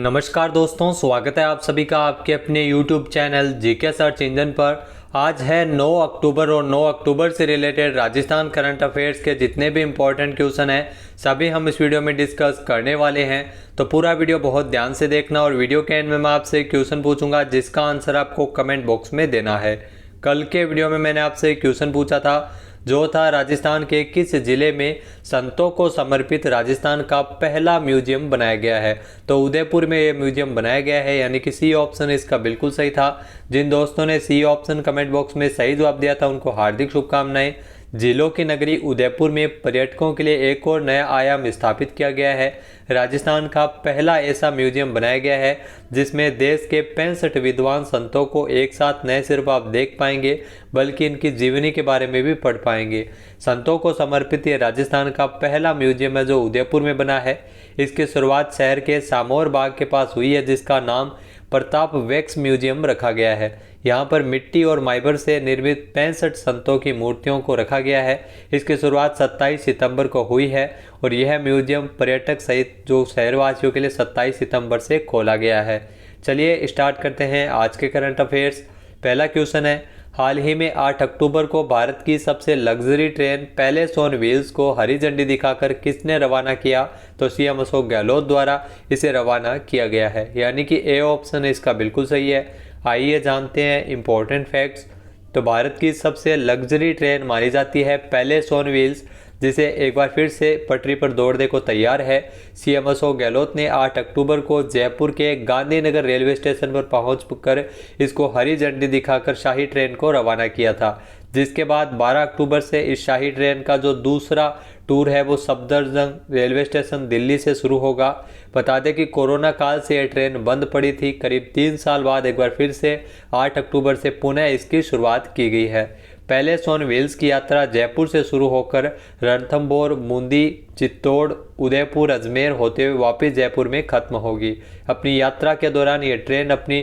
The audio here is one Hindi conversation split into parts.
नमस्कार दोस्तों, स्वागत है आप सभी का आपके अपने YouTube channel GK search engine पर। आज है 9 अक्टूबर और 9 अक्टूबर से रिलेटेड राजस्थान करंट अफेयर्स के जितने भी इम्पोर्टेंट क्वेश्चन हैं सभी हम इस वीडियो में डिस्कस करने वाले हैं। तो पूरा वीडियो बहुत ध्यान से देखना और वीडियो के एंड में मैं आपसे क्वेश्चन पूछूंगा जिसका आंसर आपको कमेंट बॉक्स में देना है। कल के वीडियो में मैंने आपसे क्वेश्चन पूछा था जो था राजस्थान के किस जिले में संतों को समर्पित राजस्थान का पहला म्यूजियम बनाया गया है। तो उदयपुर में ये म्यूजियम बनाया गया है, यानी कि सी ऑप्शन इसका बिल्कुल सही था। जिन दोस्तों ने सी ऑप्शन कमेंट बॉक्स में सही जवाब दिया था उनको हार्दिक शुभकामनाएं। जिलों की नगरी उदयपुर में पर्यटकों के लिए एक और नया आयाम स्थापित किया गया है। राजस्थान का पहला ऐसा म्यूजियम बनाया गया है जिसमें देश के 65 विद्वान संतों को एक साथ न सिर्फ आप देख पाएंगे बल्कि इनकी जीवनी के बारे में भी पढ़ पाएंगे। संतों को समर्पित ये राजस्थान का पहला म्यूजियम है जो उदयपुर में बना है। इसकी शुरुआत शहर के सामोर बाग के पास हुई है जिसका नाम प्रताप वैक्स म्यूजियम रखा गया है। यहाँ पर मिट्टी और माइबर से निर्मित 65 संतों की मूर्तियों को रखा गया है। इसकी शुरुआत 27 सितंबर को हुई है और यह म्यूजियम पर्यटक सहित जो शहरवासियों के लिए 27 सितंबर से खोला गया है। चलिए स्टार्ट करते हैं आज के करंट अफेयर्स। पहला क्वेश्चन है, हाल ही में 8 अक्टूबर को भारत की सबसे luxury train palace on wheels को हरी झंडी दिखाकर किसने रवाना किया। तो सीएम अशोक गहलोत द्वारा इसे रवाना किया गया है, यानी कि ए ऑप्शन इसका बिल्कुल सही है। आइए जानते हैं इंपॉर्टेंट फैक्ट्स। तो भारत की सबसे लग्जरी ट्रेन मानी जाती है पैलेस ऑन व्हील्स, जिसे एक बार फिर से पटरी पर दौड़ने को तैयार है। सीएम अशोक गहलोत ने 8 अक्टूबर को जयपुर के गांधीनगर रेलवे स्टेशन पर पहुंचकर इसको हरी झंडी दिखाकर शाही ट्रेन को रवाना किया था, जिसके बाद 12 अक्टूबर से इस शाही ट्रेन का जो दूसरा टूर है वो सफदरजंग रेलवे स्टेशन दिल्ली से शुरू होगा। बता दें कि कोरोना काल से यह ट्रेन बंद पड़ी थी। करीब 3 साल बाद एक बार फिर से 8 अक्टूबर से पुनः इसकी शुरुआत की गई है। पैलेस ऑन व्हील्स की यात्रा जयपुर से शुरू होकर रणथंभौर, बूंदी, चित्तौड़, उदयपुर, अजमेर होते हुए वापस जयपुर में खत्म होगी। अपनी यात्रा के दौरान ये ट्रेन अपनी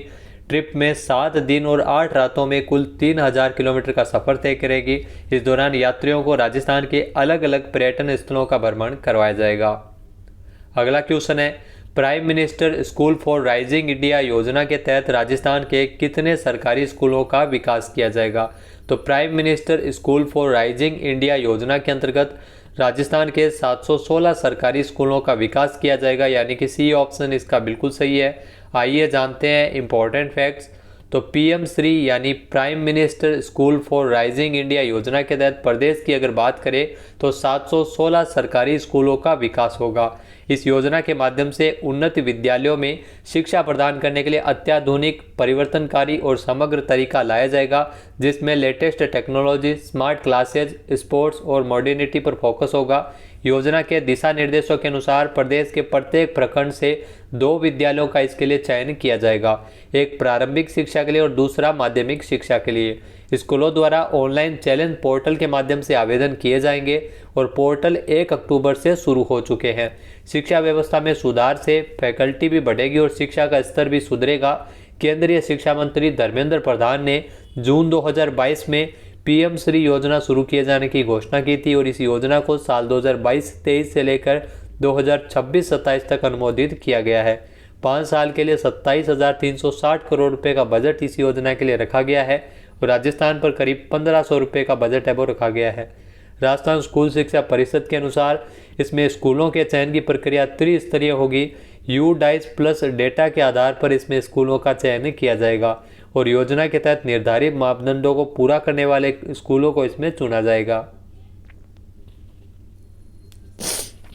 ट्रिप में 7 दिन और 8 रातों में कुल 3000 किलोमीटर का सफर तय करेगी। इस दौरान यात्रियों को राजस्थान के अलग अलग पर्यटन स्थलों का भ्रमण करवाया जाएगा। अगला क्वेश्चन है, prime minister school for rising India योजना के तहत राजस्थान के कितने सरकारी स्कूलों का विकास किया जाएगा। तो prime minister school for rising India योजना के अंतर्गत राजस्थान के 716 सरकारी स्कूलों का विकास किया जाएगा, यानी कि सी ऑप्शन इसका बिल्कुल सही है। आइए जानते हैं इंपॉर्टेंट फैक्ट्स। तो पीएम श्री यानी prime minister school for rising India योजना के तहत प्रदेश की अगर बात करें तो 716 सरकारी स्कूलों का विकास होगा। इस योजना के माध्यम से उन्नत विद्यालयों में शिक्षा प्रदान करने के लिए अत्याधुनिक, परिवर्तनकारी और समग्र तरीका लाया जाएगा, जिसमें latest technology, smart classes, sports और मॉडर्निटी पर फोकस होगा। योजना के दिशा निर्देशों के अनुसार प्रदेश के प्रत्येक प्रखंड से 2 विद्यालयों का इसके लिए चयन किया जाएगा, एक प्रारंभिक शिक्षा के लिए और दूसरा माध्यमिक शिक्षा के लिए। स्कूलों द्वारा ऑनलाइन चैलेंज पोर्टल के माध्यम से आवेदन किए जाएंगे और पोर्टल 1 अक्टूबर से शुरू हो चुके हैं। शिक्षा व्यवस्था में सुधार से फैकल्टी भी बढ़ेगी और शिक्षा का स्तर भी सुधरेगा। केंद्रीय शिक्षा मंत्री धर्मेंद्र प्रधान ने जून 2022 में पीएम श्री योजना शुरू किए जाने की घोषणा की थी और इस योजना को साल 2022-23 से लेकर 2026-27 तक अनुमोदित किया गया है। 5 साल के लिए 27,360 करोड़ रुपए का बजट इस योजना के लिए रखा गया है और राजस्थान पर करीब 1500 रुपये का बजट है वो रखा गया है। राजस्थान स्कूल शिक्षा परिषद के अनुसार इसमें स्कूलों के चयन की प्रक्रिया त्रिस्तरीय होगी। यूडाइस प्लस डेटा के आधार पर इसमें स्कूलों का चयन किया जाएगा और योजना के तहत निर्धारित मापदंडों को पूरा करने वाले स्कूलों को इसमें चुना जाएगा।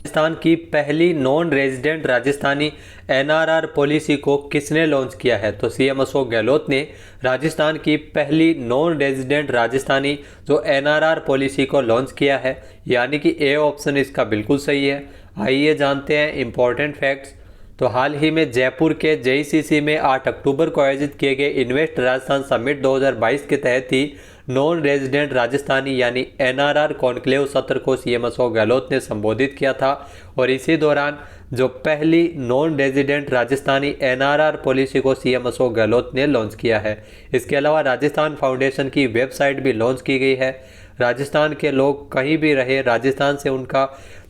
राजस्थान की पहली non resident Rajasthani NRR policy को किसने लॉन्च किया है। तो सीएम अशोक गहलोत ने राजस्थान की पहली नॉन रेजिडेंट राजस्थानी जो एनआरआर पॉलिसी को लॉन्च किया है, यानी कि ए ऑप्शन इसका बिल्कुल सही है। आइए जानते हैं इंपॉर्टेंट फैक्ट्स। तो हाल ही में जयपुर के जेईसीसी में 8 अक्टूबर को आयोजित किए गए इन्वेस्ट राजस्थान समिट 2022 के तहत ही नॉन रेजिडेंट राजस्थानी यानी एनआरआर कॉन्क्लेव सत्र को सीएम अशोक गहलोत ने संबोधित किया था और इसी दौरान जो पहली non resident Rajasthani NRR policy को सीएम अशोक गहलोत ने लॉन्च किया है। इसके अलावा राजस्थान फाउंडेशन की वेबसाइट भी लॉन्च की गई है। राजस्थान के लोग कहीं भी रहे, राजस्थान से उनका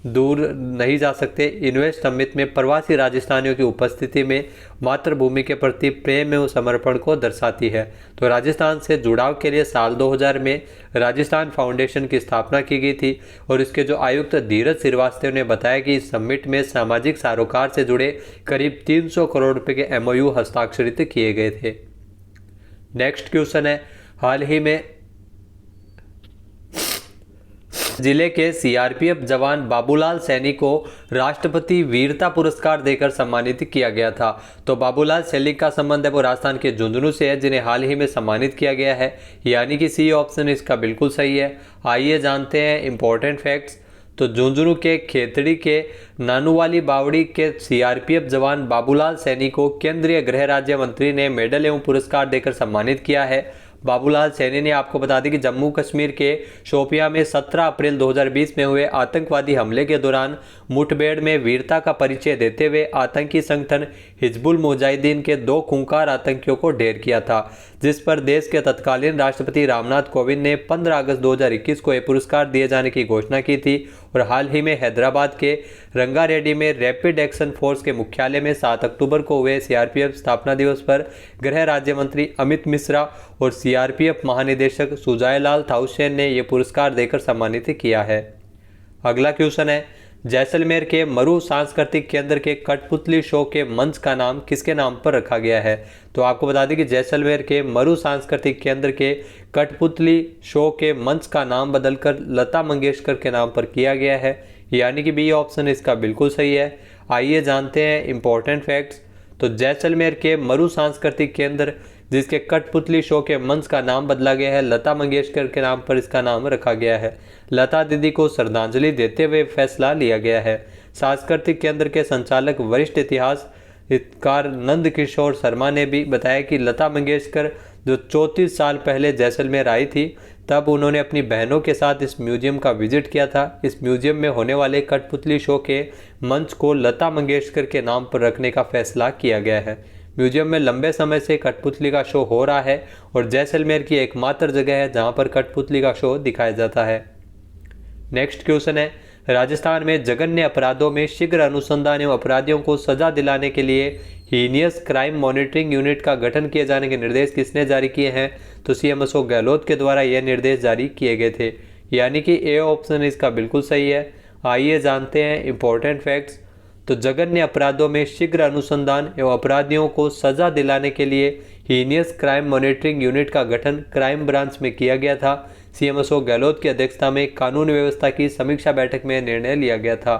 दूर नहीं जा सकते। इन्वेस्ट समिट में प्रवासी राजस्थानियों की उपस्थिति में मातृभूमि के प्रति प्रेम एवं समर्पण को दर्शाती है। तो राजस्थान से जुड़ाव के लिए साल 2000 में राजस्थान फाउंडेशन की स्थापना की गई थी और इसके जो आयुक्त धीरज श्रीवास्तव ने बताया कि इस समिट में सामाजिक सरोकार से जुड़े करीब 300 करोड़ रुपए के MOU हस्ताक्षरित किए गए थे। नेक्स्ट क्वेश्चन है, हाल ही में जिले के CRPF जवान बाबूलाल सैनी को राष्ट्रपति वीरता पुरस्कार देकर सम्मानित किया गया था। तो बाबूलाल सैनी का संबंध है वो राजस्थान के झुंझुनू से है, जिन्हें हाल ही में सम्मानित किया गया है, यानी कि सी ऑप्शन इसका बिल्कुल सही है। आइए जानते हैं इंपॉर्टेंट फैक्ट्स। तो झुंझुनू के खेतड़ी के नानूवाली बावड़ी के CRPF जवान बाबूलाल सैनी को केंद्रीय गृह राज्य मंत्री ने मेडल एवं पुरस्कार देकर सम्मानित किया है। बाबूलाल सैनी ने आपको बता दें कि जम्मू कश्मीर के शोपियां में 17 अप्रैल 2020 में हुए आतंकवादी हमले के दौरान मुठभेड़ में वीरता का परिचय देते हुए आतंकी संगठन हिजबुल मुजाहिदीन के 2 खूंखार आतंकियों को ढेर किया था, जिस पर देश के तत्कालीन राष्ट्रपति रामनाथ कोविंद ने 15 अगस्त 2021 को यह पुरस्कार दिए जाने की घोषणा की थी। और हाल ही में हैदराबाद के रंगारेड्डी में रैपिड एक्शन फोर्स के मुख्यालय में 7 अक्टूबर को हुए CRPF स्थापना दिवस पर गृह राज्य मंत्री अमित मिश्रा और CRPF महानिदेशक सुजायलाल थाउसेन ने यह पुरस्कार देकर सम्मानित किया है। अगला क्वेश्चन है, जैसलमेर के मरु सांस्कृतिक केंद्र के कठपुतली शो के मंच का नाम किसके नाम पर रखा गया है? तो आपको बता दें कि जैसलमेर के मरु सांस्कृतिक केंद्र के कठपुतली शो के मंच का नाम बदलकर लता मंगेशकर के नाम पर किया गया है, यानी कि बी ऑप्शन इसका बिल्कुल सही है। आइए जानते हैं इंपॉर्टेंट फैक्ट्स। तो जैसलमेर के मरु सांस्कृतिक केंद्र जिसके कठपुतली शो के मंच का नाम बदला गया है, लता मंगेशकर के नाम पर इसका नाम रखा गया है। लता दीदी को श्रद्धांजलि देते हुए फैसला लिया गया है। सांस्कृतिक केंद्र के संचालक वरिष्ठ इतिहासकार नंद किशोर शर्मा ने भी बताया कि लता मंगेशकर जो 34 साल पहले जैसलमेर आई थी, तब उन्होंने अपनी बहनों के साथ इस म्यूजियम का विजिट किया था। इस म्यूजियम में होने वाले कठपुतली शो के मंच को लता मंगेशकर के नाम पर रखने का फैसला किया गया है। म्यूजियम में लंबे समय से कठपुतली का शो हो रहा है और जैसलमेर की एकमात्र जगह है जहां पर कठपुतली का शो दिखाया जाता है। नेक्स्ट क्वेश्चन है, राजस्थान में जघन्य अपराधों में शीघ्र अनुसंधान एवं अपराधियों को सजा दिलाने के लिए हीनियस क्राइम मॉनिटरिंग यूनिट का गठन किए जाने के निर्देश किसने जारी किए हैं? तो CM अशोक गहलोत के द्वारा यह निर्देश जारी किए गए थे, यानी कि ए ऑप्शन इसका बिल्कुल सही है। आइए जानते हैं इंपॉर्टेंट फैक्ट्स। तो जघन्य अपराधों में शीघ्र अनुसंधान एवं अपराधियों को सजा दिलाने के लिए हीनियस क्राइम मॉनिटरिंग यूनिट का गठन क्राइम ब्रांच में किया गया था। CM अशोक गहलोत की अध्यक्षता में कानून व्यवस्था की समीक्षा बैठक में निर्णय लिया गया था।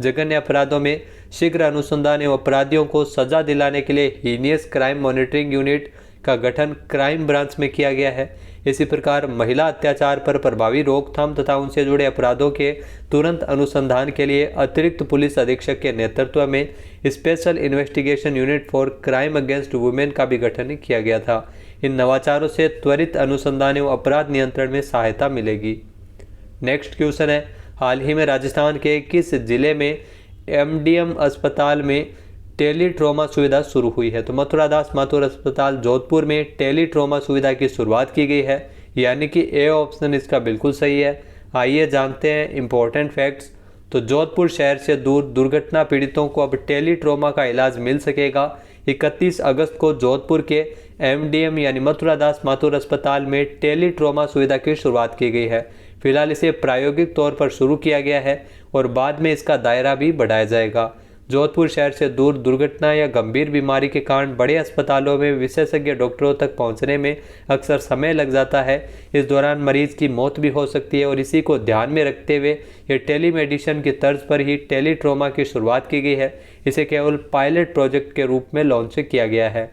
जघन्य अपराधों में शीघ्र अनुसंधान एवं अपराधियों को सजा दिलाने के लिए हीनियस क्राइम मॉनिटरिंग यूनिट का गठन क्राइम ब्रांच में किया गया है। इसी प्रकार महिला अत्याचार पर प्रभावी रोकथाम तथा उनसे जुड़े अपराधों के तुरंत अनुसंधान के लिए अतिरिक्त पुलिस अधीक्षक के नेतृत्व में special investigation unit for crime against women का भी गठन किया गया था। इन नवाचारों से त्वरित अनुसंधान एवं अपराध नियंत्रण में सहायता मिलेगी। नेक्स्ट क्वेश्चन है, हाल ही में राजस्थान के किस जिले में MDM अस्पताल में टेली ट्रॉमा सुविधा शुरू हुई है? तो मथुरा दास माथुर अस्पताल जोधपुर में टेली ट्रॉमा सुविधा की शुरुआत की गई है, यानी कि ए ऑप्शन इसका बिल्कुल सही है। आइए जानते हैं इंपॉर्टेंट फैक्ट्स। तो जोधपुर शहर से दूर दुर्घटना पीड़ितों को अब टेली ट्रॉमा का इलाज मिल सकेगा। 31 अगस्त को जोधपुर के MDM यानी मथुरा दास माथुर अस्पताल में टेली ट्रॉमा सुविधा की शुरुआत की गई है। फिलहाल इसे प्रायोगिक तौर पर शुरू किया गया है और बाद में इसका दायरा भी बढ़ाया जाएगा। जोधपुर शहर से दूर दुर्घटना या गंभीर बीमारी के कारण बड़े अस्पतालों में विशेषज्ञ डॉक्टरों तक पहुंचने में अक्सर समय लग जाता है। इस दौरान मरीज की मौत भी हो सकती है और इसी को ध्यान में रखते हुए ये टेलीमेडिसिन की तर्ज पर ही टेली ट्रॉमा की शुरुआत की गई है। इसे केवल पायलट प्रोजेक्ट के रूप में लॉन्च किया गया है।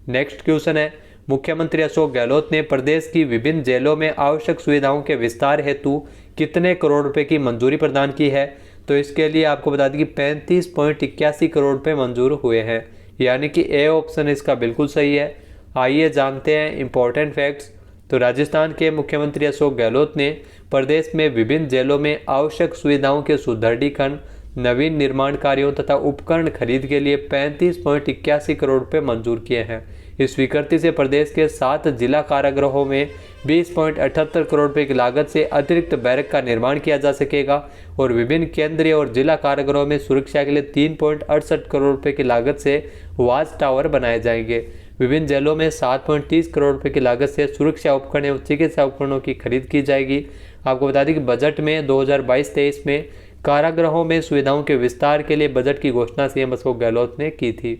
नेक्स्ट क्वेश्चन है, मुख्यमंत्री अशोक गहलोत ने प्रदेश की विभिन्न जेलों में आवश्यक सुविधाओं के विस्तार हेतु कितने करोड़ रुपए की मंजूरी प्रदान की है? तो इसके लिए आपको बता दें कि 35.81 करोड़ रुपए मंजूर हुए हैं, यानी कि ए ऑप्शन इसका बिल्कुल सही है। आइए जानते हैं इंपॉर्टेंट फैक्ट्स। तो राजस्थान के मुख्यमंत्री अशोक गहलोत ने प्रदेश में विभिन्न जेलों में आवश्यक सुविधाओं के सुदृढ़ीकरण नवीन निर्माण कार्यों तथा उपकरण खरीद के लिए 35.81 करोड़ रुपये मंजूर किए हैं। इस स्वीकृति से प्रदेश के 7 जिला कारागृहों में 20.78 करोड़ रुपये की लागत से अतिरिक्त बैरक का निर्माण किया जा सकेगा और विभिन्न केंद्रीय और जिला कारागृहों में सुरक्षा के लिए 3.68 करोड़ रुपये की लागत से वॉच टावर बनाए जाएंगे। विभिन्न जेलों में 7.30 करोड़ रुपये की लागत से सुरक्षा उपकरण एवं चिकित्सा उपकरणों की खरीद की जाएगी। आपको बता दें कि बजट में 2022-23 में कारागृहों में सुविधाओं के विस्तार के लिए बजट की घोषणा सीएम अशोक गहलोत ने की थी।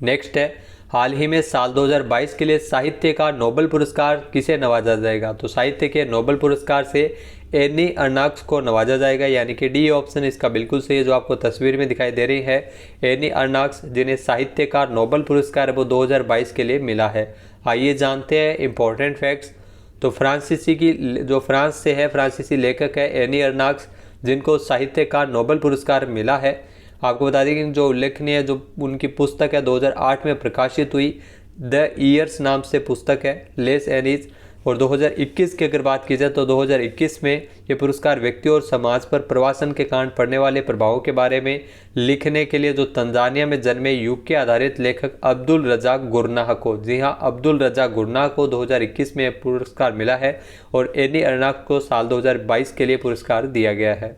नेक्स्ट है, हाल ही में साल 2022 के लिए साहित्य का नोबेल पुरस्कार किसे नवाजा जाएगा? तो साहित्य के नोबेल पुरस्कार से एनी अर्नाक्स को नवाजा जाएगा, यानी कि डी ऑप्शन इसका बिल्कुल सही है जो आपको तस्वीर में दिखाई दे रही है। एनी अर्नाक्स जिन्हें साहित्य का नोबेल पुरस्कार वो 2022 के लिए मिला है। आइए जानते हैं इंपॉर्टेंट फैक्ट्स। तो फ्रांस से है, फ्रांसीसी लेखक है एनी अर्नाक्स, जिनको साहित्य का नोबेल पुरस्कार मिला है। आपको बता दें कि जो उल्लेखनीय जो उनकी पुस्तक है 2008 में प्रकाशित हुई, द ईयर्स नाम से पुस्तक है, लेस एनीज। और 2021 की अगर बात की जाए तो 2021 में ये पुरस्कार व्यक्ति और समाज पर प्रवासन के कारण पड़ने वाले प्रभावों के बारे में लिखने के लिए जो तंजानिया में जन्मे यूके आधारित लेखक अब्दुल रज़ाक गुरनाह को, जी हाँ, अब्दुल रज़ाक गुरनाह को 2021 में पुरस्कार मिला है और एनी अर्नाक्स को साल 2022 के लिए पुरस्कार दिया गया है।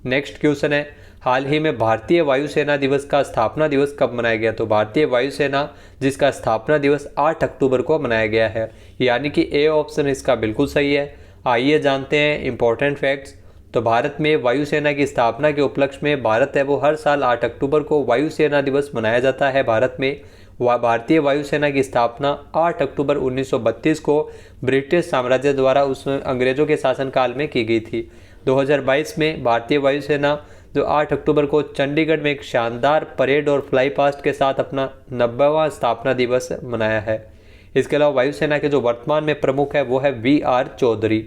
नेक्स्ट क्वेश्चन है, हाल ही में भारतीय वायुसेना दिवस का स्थापना दिवस कब मनाया गया? तो भारतीय वायुसेना जिसका स्थापना दिवस 8 अक्टूबर को मनाया गया है, यानी कि ए ऑप्शन इसका बिल्कुल सही है। आइए जानते हैं इंपॉर्टेंट फैक्ट्स। तो भारत में वायुसेना की स्थापना के उपलक्ष्य में भारत है वो हर साल 8 अक्टूबर को वायुसेना दिवस मनाया जाता है। भारत में भारतीय वायुसेना की स्थापना 8 अक्टूबर 1932 को ब्रिटिश साम्राज्य द्वारा उस अंग्रेजों के शासनकाल में की गई थी। 2022 में भारतीय वायुसेना जो 8 अक्टूबर को चंडीगढ़ में एक शानदार परेड और फ्लाई पास्ट के साथ अपना 90वां स्थापना दिवस मनाया है। इसके अलावा वायुसेना के जो वर्तमान में प्रमुख है वो है VR चौधरी।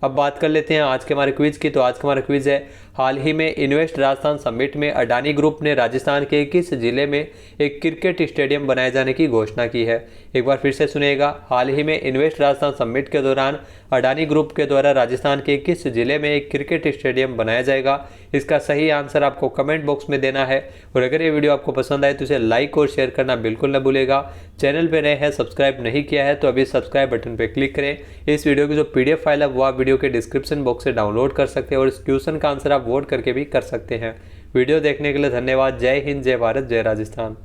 अब बात कर लेते हैं आज के हमारे क्विज की। तो आज का हमारा क्विज है, हाल ही में इन्वेस्ट राजस्थान समिट में अडानी ग्रुप ने राजस्थान के किस जिले में एक क्रिकेट स्टेडियम बनाए जाने की घोषणा की है? एक बार फिर से सुनिएगा, हाल ही में इन्वेस्ट राजस्थान समिट के दौरान अडानी ग्रुप के द्वारा राजस्थान के किस जिले में एक क्रिकेट स्टेडियम बनाया जाएगा? इसका सही आंसर आपको कमेंट बॉक्स में देना है। और अगर ये वीडियो आपको पसंद आए तो इसे लाइक और शेयर करना बिल्कुल न भूलेगा। चैनल पर नए हैं, सब्सक्राइब नहीं किया है तो अभी सब्सक्राइब बटन पर क्लिक करें। इस वीडियो की जो PDF फाइल है वो आप वीडियो के डिस्क्रिप्शन बॉक्स से डाउनलोड कर सकते हैं और इस क्वेश्चन का आंसर आप वोट करके भी कर सकते हैं। वीडियो देखने के लिए धन्यवाद। जय हिंद, जय भारत, जय राजस्थान।